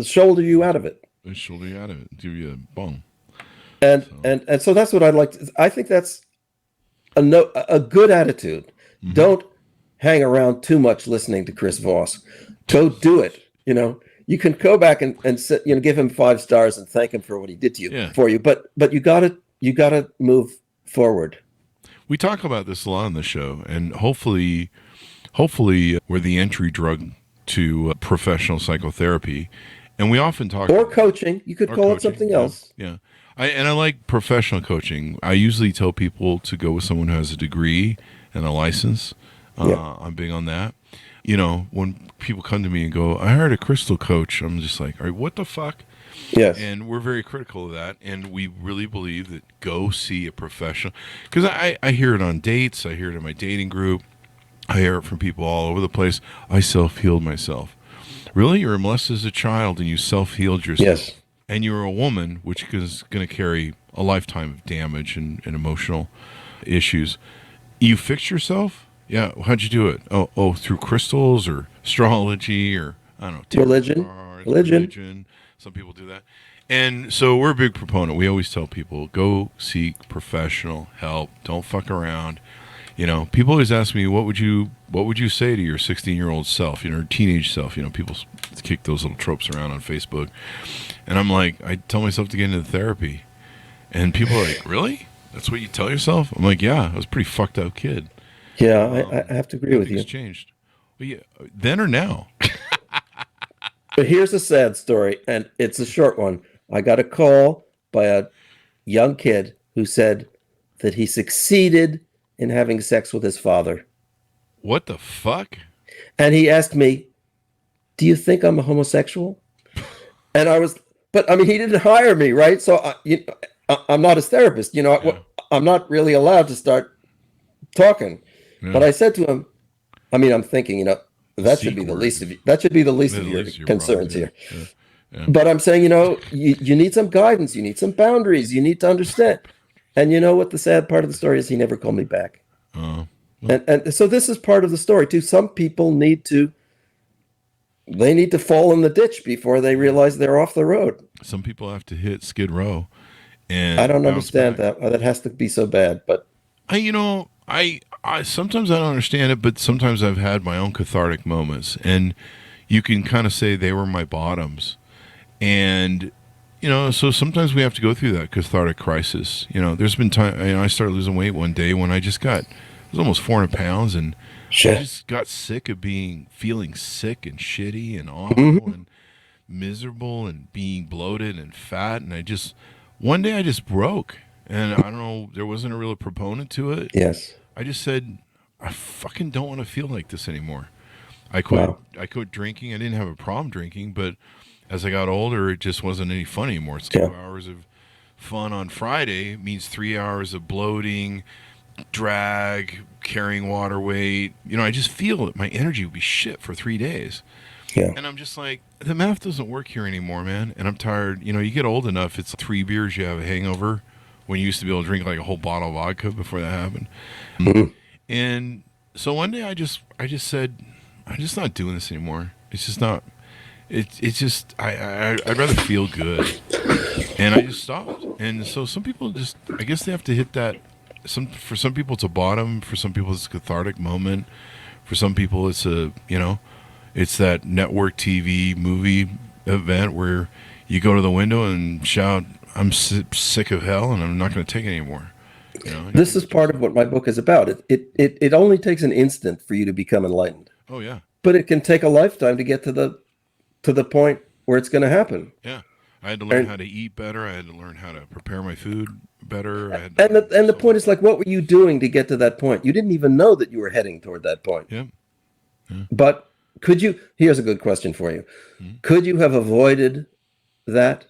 shoulder you out of it. They shoulder you out of it, give you a bong. And so that's what I'd like to, I think that's a good attitude. Mm-hmm. Don't hang around too much listening to Chris Voss. Go do it. You can go back and sit, give him 5 stars and thank him for what he did to you for you. But you gotta move forward. We talk about this a lot on the show, and hopefully we're the entry drug to professional psychotherapy. And we often talk or coaching. You could call it something else. Yeah. I like professional coaching. I usually tell people to go with someone who has a degree and a license. I'm big on that. When people come to me and go, I hired a crystal coach, I'm just like, all right, what the fuck? Yes. And we're very critical of that. And we really believe that go see a professional. Because I hear it on dates. I hear it in my dating group. I hear it from people all over the place. I self-healed myself. Really? You were molested as a child and you self-healed yourself. Yes. And you're a woman, which is going to carry a lifetime of damage and emotional issues. You fixed yourself? Yeah. How'd you do it? Oh, through crystals or astrology or, I don't know, religion. Some people do that. And so we're a big proponent. We always tell people, go seek professional help. Don't fuck around. People always ask me, what would you say to your 16-year-old self, your teenage self? People kick those little tropes around on Facebook. And I'm like, I tell myself to get into therapy. And people are like, really? That's what you tell yourself? I'm like, yeah, I was a pretty fucked up kid. Yeah, I have to agree with you. It's changed. Well, yeah, then or now? But here's a sad story, and it's a short one. I got a call by a young kid who said that he succeeded in having sex with his father. What the fuck? And he asked me, do you think I'm a homosexual? And he didn't hire me, right? So I'm not his therapist. I'm not really allowed to start talking. Yeah. But I said to him, I'm thinking, that should be the least of your concerns here. Yeah. Yeah. But I'm saying, you need some guidance. You need some boundaries. You need to understand. And you know what the sad part of the story is? He never called me back. And so this is part of the story too. Some people need to fall in the ditch before they realize they're off the road. Some people have to hit Skid Row. And I don't understand that. That has to be so bad. But I sometimes I don't understand it, but sometimes I've had my own cathartic moments, and you can kind of say they were my bottoms. And so sometimes we have to go through that cathartic crisis. There's been time. I started losing weight one day when I was almost 400 pounds, and I just got sick of feeling sick and shitty and awful and miserable and being bloated and fat. And one day I just broke, and I don't know. There wasn't a real proponent to it. Yes. I just said, I fucking don't want to feel like this anymore. I quit drinking. I didn't have a problem drinking, but as I got older, it just wasn't any fun anymore. It's 2 hours of fun on Friday means 3 hours of bloating, drag, carrying water weight. I just feel that my energy would be shit for 3 days. Yeah. And I'm just like, the math doesn't work here anymore, man. And I'm tired. You get old enough, it's 3 beers, you have a hangover, when you used to be able to drink like a whole bottle of vodka before that happened. Mm-hmm. And so one day I just said, I'm just not doing this anymore. It's just not. It's just I'd rather feel good, and I just stopped. And so some people I guess they have to hit that. For some people it's a bottom. For some people it's a cathartic moment. For some people it's it's that network TV movie event where you go to the window and shout, "I'm sick of hell, and I'm not going to take it anymore." This is part of what my book is about. It only takes an instant for you to become enlightened. Oh yeah. But it can take a lifetime to get to the point where it's going to happen. Yeah, I had to learn how to eat better. I had to learn how to prepare my food better. The point is, like, what were you doing to get to that point? You didn't even know that you were heading toward that point. Yeah. But could you? Here's a good question for you. Could you have avoided that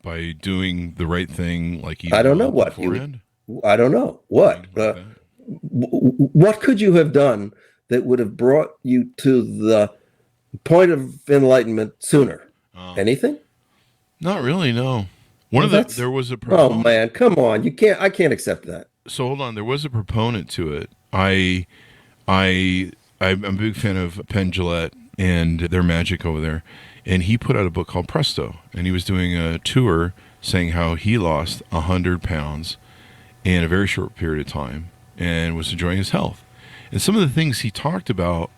by doing the right thing, like eating? I don't know what beforehand? I don't know what. What could you have done that would have brought you to the point of enlightenment sooner? Anything? Not really, no. There was a proponent. Oh man, come on! I can't accept that. So hold on, there was a proponent to it. I'm a big fan of Penn Jillette and their magic over there, and he put out a book called Presto, and he was doing a tour saying how he lost 100 pounds in a very short period of time and was enjoying his health. And some of the things he talked about,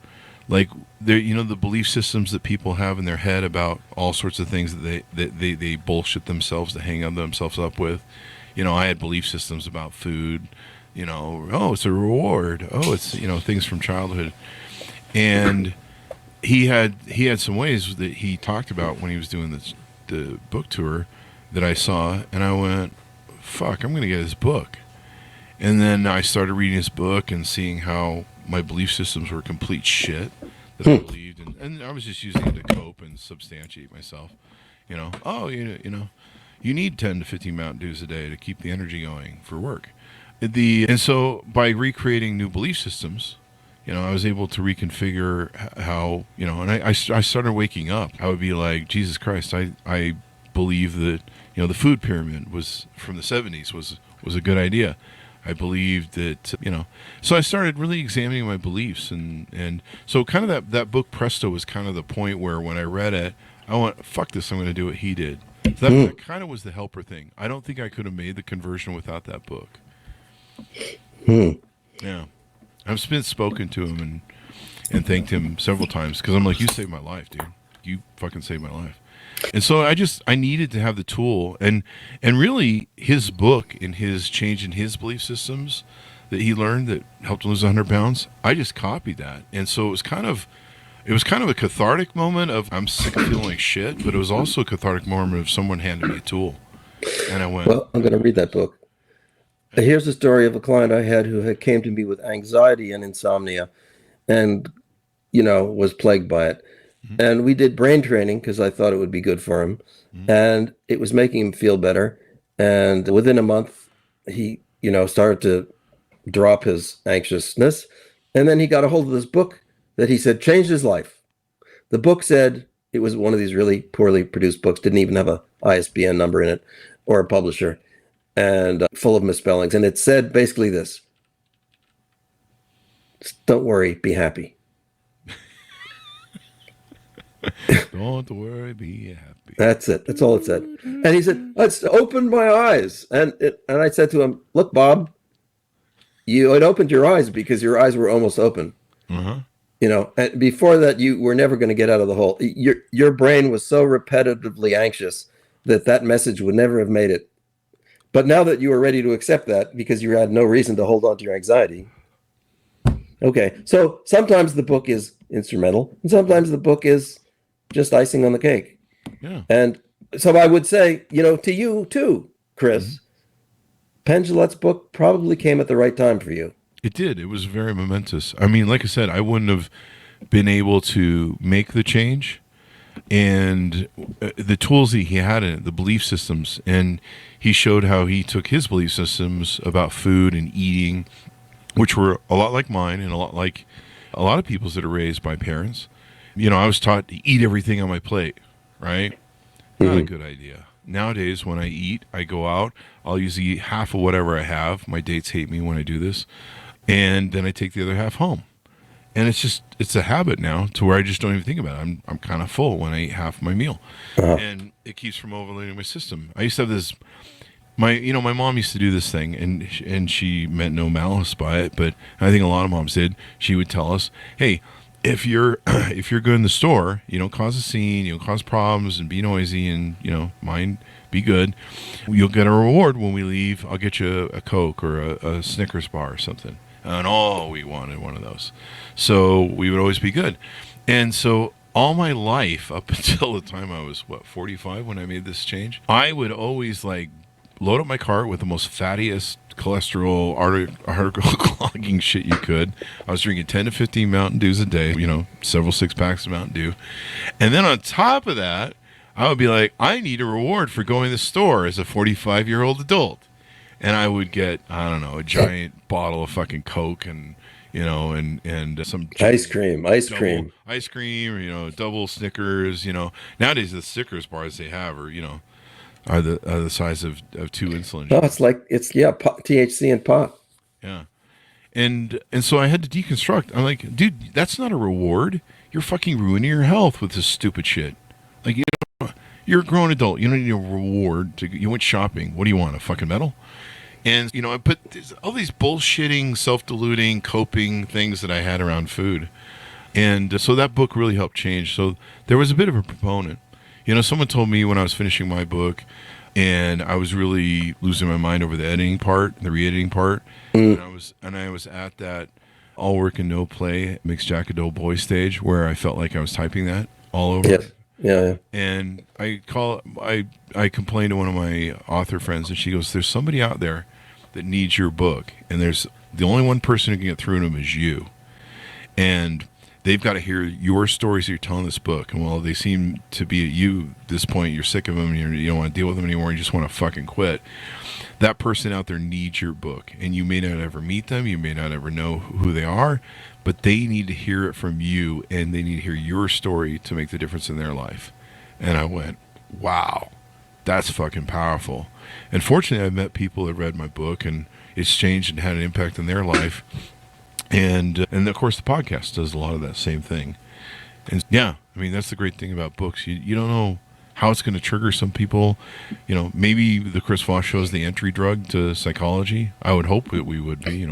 like the belief systems that people have in their head about all sorts of things that they bullshit themselves to hang themselves up with. I had belief systems about food. Oh, it's a reward. Oh, it's things from childhood. And he had some ways that he talked about when he was doing the book tour that I saw, and I went, fuck, I'm going to get his book. And then I started reading his book and seeing how my belief systems were complete shit that I believed, and I was just using it to cope and substantiate myself. You need 10 to 15 Mountain Dews a day to keep the energy going for work. And so by recreating new belief systems, I was able to reconfigure how, and I started waking up. I would be like, Jesus Christ, I believe that, the food pyramid was from the 70s was a good idea. I believed that, so I started really examining my beliefs. And so kind of that book Presto was kind of the point where when I read it, I went, fuck this, I'm going to do what he did. So that kind of was the helper thing. I don't think I could have made the conversion without that book. Yeah. I've spoken to him and thanked him several times because I'm like, you saved my life, dude. You fucking saved my life. And so I needed to have the tool, and really his book and his change in his belief systems that he learned that helped him lose 100 pounds. I just copied that, and so it was kind of a cathartic moment of I'm sick of feeling like shit, but it was also a cathartic moment of someone handed me a tool, and I went, well, I'm going to read that book. Here's a story of a client I had who came to me with anxiety and insomnia, and was plagued by it. And we did brain training because I thought it would be good for him. And it was making him feel better. And within a month, he, started to drop his anxiousness. And then he got a hold of this book that he said changed his life. The book said, it was one of these really poorly produced books, didn't even have a ISBN number in it or a publisher, and full of misspellings. And it said basically this: don't worry, be happy. Don't worry, be happy. That's it. That's all it said. And he said, "Let's open my eyes." And I said to him, "Look, Bob, it opened your eyes because your eyes were almost open. And before that, you were never going to get out of the hole. Your brain was so repetitively anxious that message would never have made it. But now that you are ready to accept that because you had no reason to hold on to your anxiety." Okay, so sometimes the book is instrumental, and sometimes the book is just icing on the cake. Yeah. And so I would say, to you too, Chris, Penn Jillette's book probably came at the right time for you. It did. It was very momentous. I mean, like I said, I wouldn't have been able to make the change and the tools that he had in it, the belief systems, and he showed how he took his belief systems about food and eating, which were a lot like mine and a lot like a lot of people's that are raised by parents. You know, I was taught to eat everything on my plate, right? Not a good idea. Nowadays, when I eat, I go out, I'll usually eat half of whatever I have. My dates hate me when I do this. And then I take the other half home. And it's a habit now to where I just don't even think about it. I'm kind of full when I eat half my meal. And it keeps from overloading my system. I used to have this, my mom used to do this thing, and she meant no malice by it, but I think a lot of moms did. She would tell us, hey, if you're good in the store, you don't cause a scene, you don't cause problems and be noisy and, mind, be good, you'll get a reward when we leave. I'll get you a Coke or a Snickers bar or something. And we wanted one of those. So we would always be good. And so all my life, up until the time I was, 45 when I made this change, I would always load up my cart with the most fattiest cholesterol article clogging shit you could. I was drinking 10 to 15 Mountain Dews a day, several 6-packs of Mountain Dew. And then on top of that, I would be like, I need a reward for going to the store as a 45-year-old adult. And I would get, I don't know, a giant bottle of fucking Coke and some ice cream, double Snickers, Nowadays the Snickers bars they have are the size of 2 insulin shots. No, THC and pot. Yeah. And so I had to deconstruct. I'm like, dude, that's not a reward. You're fucking ruining your health with this stupid shit. Like, you're a grown adult. You don't need a reward. You went shopping. What do you want, a fucking medal? And, I put all these bullshitting, self-deluding, coping things that I had around food. And so that book really helped change. So there was a bit of a proponent. Someone told me when I was finishing my book and I was really losing my mind over the editing part, the re-editing part. And I was at that all work and no play makes Jack a dull boy stage where I felt like I was typing that all over. Yes. Yeah. And I complained to one of my author friends, and she goes, there's somebody out there that needs your book, and there's the only one person who can get through to them is you. And they've got to hear your stories that you're telling this book. And while they seem to be at you at this point, you're sick of them, and you don't want to deal with them anymore, you just want to fucking quit. That person out there needs your book. And you may not ever meet them, you may not ever know who they are, but they need to hear it from you, and they need to hear your story to make the difference in their life. And I went, wow, that's fucking powerful. And fortunately, I've met people that read my book, and it's changed and had an impact in their life. And of course, the podcast does a lot of that same thing. And yeah, I mean, that's the great thing about books. You don't know how it's going to trigger some people. Maybe the Chris Voss Show is the entry drug to psychology. I would hope that we would be.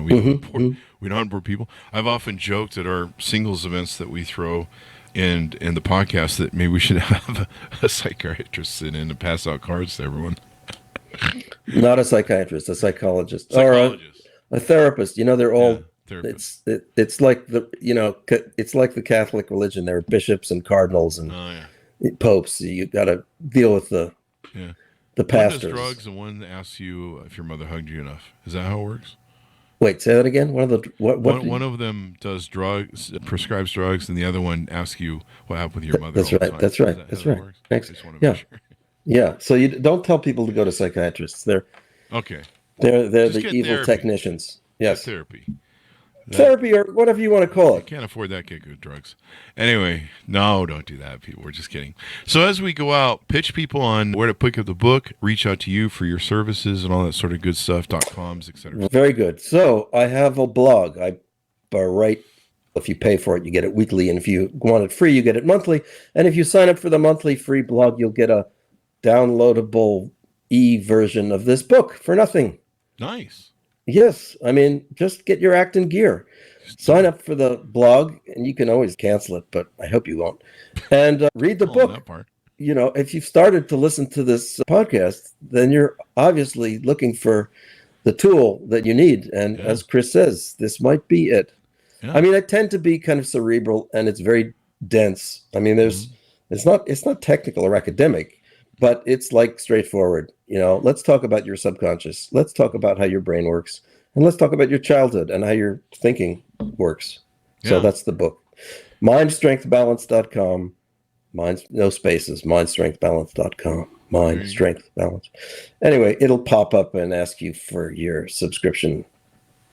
We don't bore people. I've often joked at our singles events that we throw and the podcast that maybe we should have a psychiatrist sit in and pass out cards to everyone. Not a psychiatrist, a psychologist. Or a therapist. They're all. Therapist. It's like it's like the Catholic religion. There are bishops and cardinals and popes. You got to deal with the pastors. One does drugs and one asks you if your mother hugged you enough. Is that how it works? Wait, say that again. One of them does drugs, prescribes drugs, and the other one asks you what happened with your mother. That's right. That's right. That's right. Next. Yeah. So you don't tell people to go to psychiatrists. They're okay. They're the evil therapy. Technicians. Yes. Get therapy. Therapy or whatever you want to call it. Can't afford that, get good drugs. Anyway, no, don't do that, people. We're just kidding. So as we go out, pitch people on where to pick up the book, reach out to you for your services and all that sort of good stuff, .coms, etc. Very good. So I have a blog. I write. If you pay for it, you get it weekly. And if you want it free, you get it monthly. And if you sign up for the monthly free blog, you'll get a downloadable e-version of this book for nothing. Nice. Yes, I mean, just get your act in gear. Sign up for the blog, and you can always cancel it, but I hope you won't. And read the book. That part. If you've started to listen to this podcast, then you're obviously looking for the tool that you need. And as Chris says, this might be it. Yeah. I mean, I tend to be kind of cerebral, and it's very dense. I mean, it's not technical or academic, but it's like straightforward. Let's talk about your subconscious. Let's talk about how your brain works. And let's talk about your childhood and how your thinking works. Yeah. So that's the book. Mindstrengthbalance.com. Mind, no spaces, mindstrengthbalance.com. Mind, strength, balance. Anyway, it'll pop up and ask you for your subscription,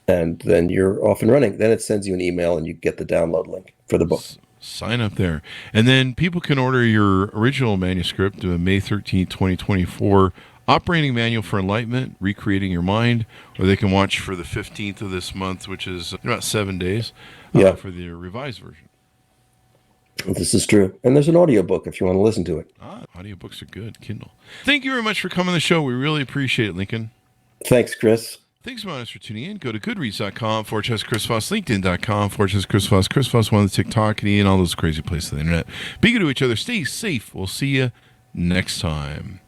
and then you're off and running. Then it sends you an email and you get the download link for the book. Sign up there. And then people can order your original manuscript, May 13th, 2024, Operating Manual for Enlightenment, Recreating Your Mind, or they can watch for the 15th of this month, which is about 7 days, for the revised version. This is true. And there's an audiobook if you want to listen to it. Audiobooks are good. Kindle. Thank you very much for coming on the show. We really appreciate it, Lincoln. Thanks, Chris. Thanks so much for tuning in. Go to goodreads.com/Chris Voss, LinkedIn.com/Chris Voss, Chris Voss on the TikTok and all those crazy places on the internet. Be good to each other. Stay safe. We'll see you next time.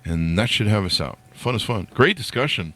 And that should have us out. Fun is fun. Great discussion